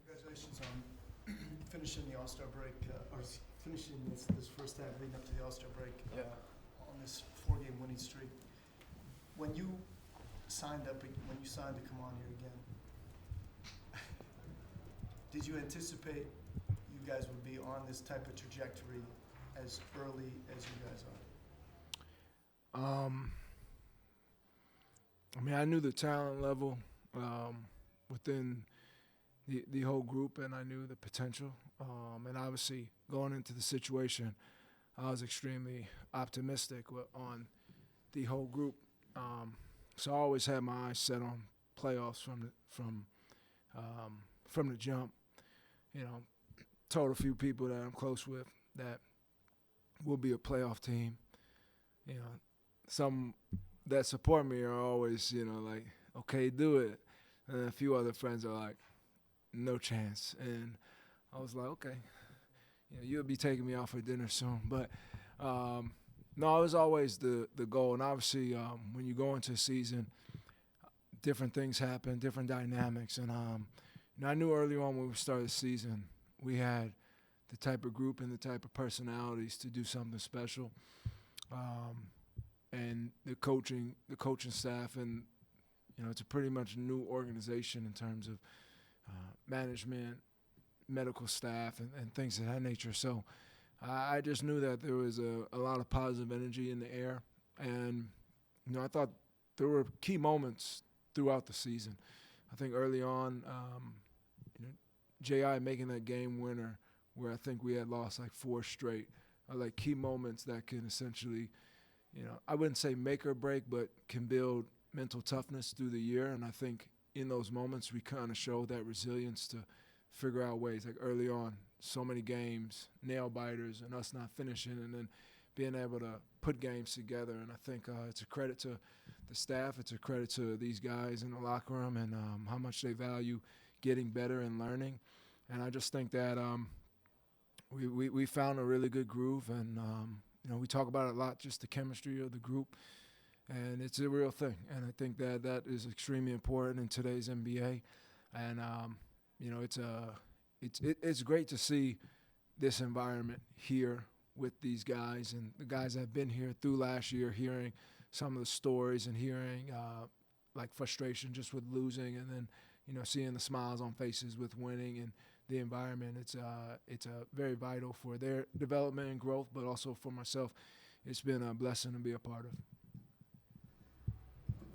Congratulations on finishing the All-Star break, or finishing this first half leading up to the All-Star break on this 4-game winning streak. When you signed to come on here again, did you anticipate you guys would be on this type of trajectory as early as you guys are? I mean, I knew the talent level within the whole group, and I knew the potential. And obviously, going into the situation, I was extremely optimistic on the whole group. So I always had my eyes set on playoffs from the jump. You know, told a few people that I'm close with that we'll be a playoff team. You know, some that support me are always, like, okay, do it. And a few other friends are like, no chance. And I was like, okay, you'll be taking me out for dinner soon. But no, it was always the goal. And obviously, when you go into a season, different things happen, different dynamics. And I knew early on when we started the season, we had the type of group and the type of personalities to do something special. And the coaching staff, and it's a pretty much new organization in terms of management, medical staff, and things of that nature. So I just knew that there was a lot of positive energy in the air, and I thought there were key moments throughout the season. I think early on, J.I. making that game winner, where I think we had lost like 4 straight, are like key moments that can essentially, I wouldn't say make or break, but can build mental toughness through the year. And I think in those moments we kind of showed that resilience to figure out ways. Like early on, so many games, nail biters, and us not finishing, and then being able to put games together. And I think it's a credit to the staff. It's a credit to these guys in the locker room, and how much they value getting better and learning. And I just think that we found a really good groove, and we talk about it a lot, just the chemistry of the group, and it's a real thing. And I think that is extremely important in today's NBA. And it's great to see this environment here with these guys and the guys that have been here through last year, hearing some of the stories and hearing like frustration just with losing, and then seeing the smiles on faces with winning, and the environment. It's very vital for their development and growth, but also for myself. It's been a blessing to be a part of.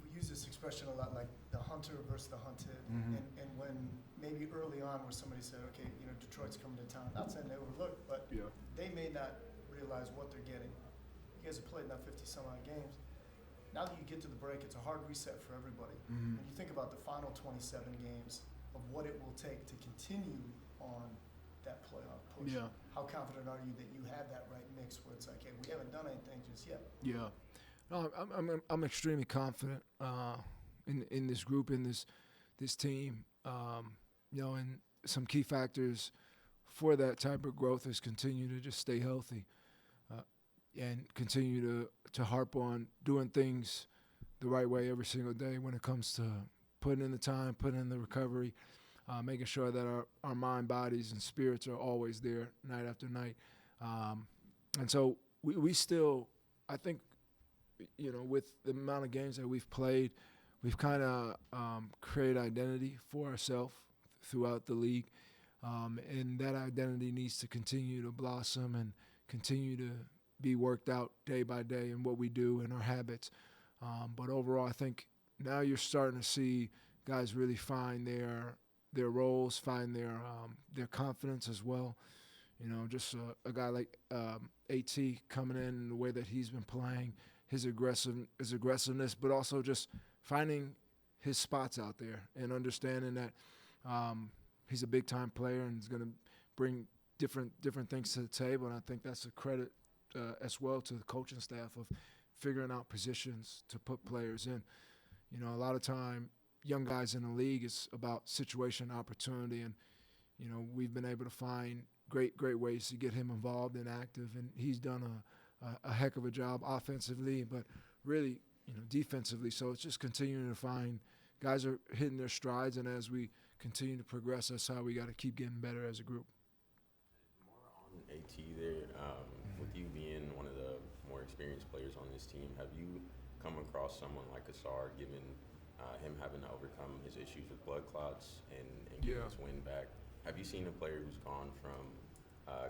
We use this expression a lot, like the hunter versus the hunted. Mm-hmm. And when maybe early on where somebody said, okay, Detroit's coming to town, not saying they overlooked, but they may not realize what they're getting. You guys have played now 50-some odd games. Now that you get to the break, it's a hard reset for everybody. Mm-hmm. When you think about the final 27 games of what it will take to continue on that playoff push, how confident are you that you have that right mix where it's like, hey, we haven't done anything just yet? Yeah. No, I'm extremely confident in this group, in this team. And some key factors for that type of growth is continue to just stay healthy, and continue to harp on doing things the right way every single day when it comes to putting in the time, putting in the recovery, making sure that our mind, bodies, and spirits are always there night after night. And so we still, I think, with the amount of games that we've played, we've kind of created identity for ourselves throughout the league. And that identity needs to continue to blossom and continue to be worked out day by day in what we do and our habits. But overall, I think now you're starting to see guys really find their roles, find their confidence as well. Just a guy like 𝗙𝗢𝗟𝗟𝗢𝗪 coming in the way that he's been playing, his aggressiveness, but also just finding his spots out there and understanding that he's a big-time player and is going to bring different things to the table. And I think that's a credit as well to the coaching staff of figuring out positions to put players in. A lot of time, young guys in the league, it's about situation, opportunity, and we've been able to find great ways to get him involved and active, and he's done a heck of a job offensively, but really defensively. So it's just continuing to find guys are hitting their strides, and as we continue to progress, that's how we got to keep getting better as a group. More on AT there, with you being one of the more experienced players on this team, have you come across someone like 𝗙𝗢𝗟𝗟𝗢𝗪, given him having to overcome his issues with blood clots and getting his wind back? Have you seen a player who's gone from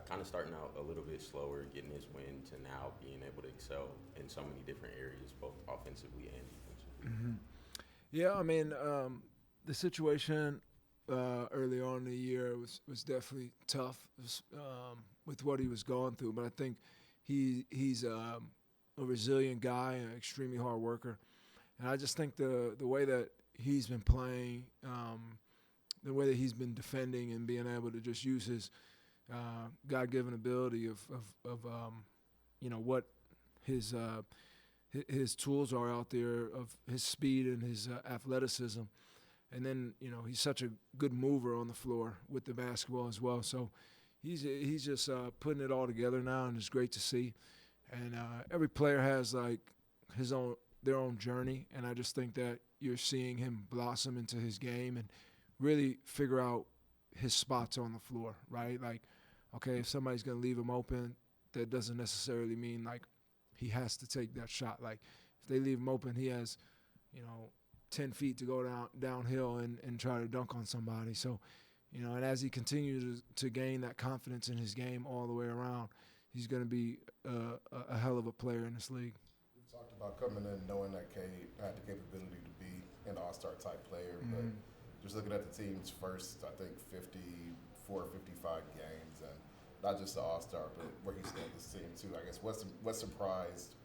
kind of starting out a little bit slower, getting his wind, to now being able to excel in so many different areas, both offensively and defensively? Mm-hmm. Yeah, I mean, the situation early on in the year was definitely tough with what he was going through, but I think he's a resilient guy, an extremely hard worker, and I just think the way that he's been playing, the way that he's been defending and being able to just use his God-given ability of what his tools are out there, of his speed and his athleticism. And then, he's such a good mover on the floor with the basketball as well. So he's just putting it all together now, and it's great to see. And every player has like their own journey, and I just think that you're seeing him blossom into his game and really figure out his spots on the floor, right? Like, okay, if somebody's going to leave him open, that doesn't necessarily mean like he has to take that shot. Like, if they leave him open, he has, 10 feet to go downhill and try to dunk on somebody. So, and as he continues to gain that confidence in his game all the way around, he's going to be a hell of a player in this league. We've talked about coming in knowing that Cade had the capability to be an all-star type player, but just looking at the team's first, I think, 54, 55 games, and not just the all-star, but where he's led this team too. I guess what surprised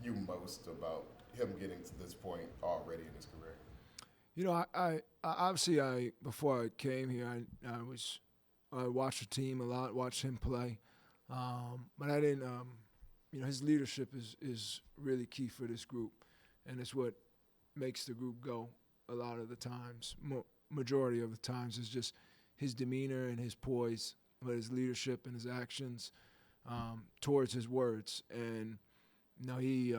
you most about him getting to this point already in his career? I obviously before I came here, I watched the team a lot, watched him play, but I didn't. His leadership is really key for this group, and it's what makes the group go a lot of the times. Majority of the times is just his demeanor and his poise, but his leadership and his actions towards his words. And he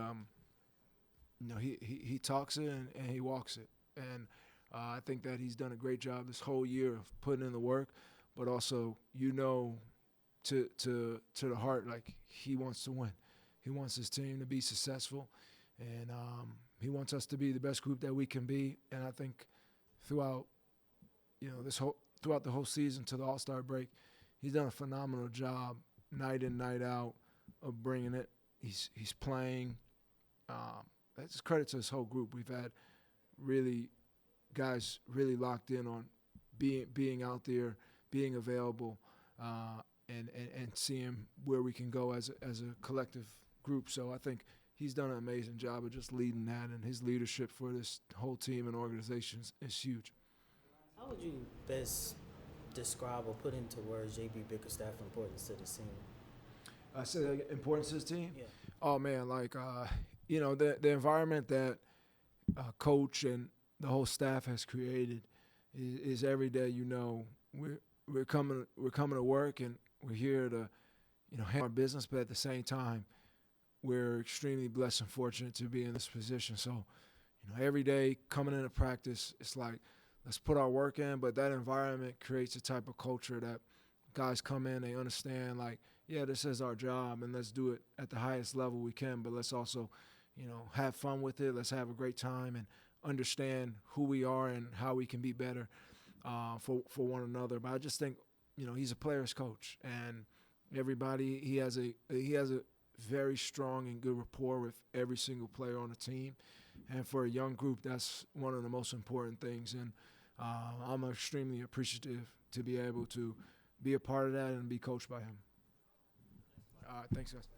talks it and he walks it. And I think that he's done a great job this whole year of putting in the work, but also to the heart, like, he wants to win. He wants his team to be successful, and he wants us to be the best group that we can be. And I think throughout the whole season to the All-Star break, he's done a phenomenal job night in, night out of bringing it. He's playing. That's credit to this whole group. We've had guys really locked in on being out there, being available, and seeing where we can go as a collective group. So I think he's done an amazing job of just leading that, and his leadership for this whole team and organization is huge. How would you best describe or put into words J.B. Bickerstaff's importance to the team? I said importance to his team? Yeah. Oh, man, like, the environment that coach and the whole staff has created is every day, we're coming to work, and we're here to, handle our business, but at the same time, we're extremely blessed and fortunate to be in this position. So, every day coming into practice, it's like, let's put our work in, but that environment creates a type of culture that guys come in, they understand, like, yeah, this is our job, and let's do it at the highest level we can, but let's also, have fun with it. Let's have a great time and understand who we are and how we can be better for one another. But I just think, he's a player's coach, and everybody, he has a very strong and good rapport with every single player on the team. And for a young group, that's one of the most important things. And I'm extremely appreciative to be able to be a part of that and be coached by him. Thanks, guys.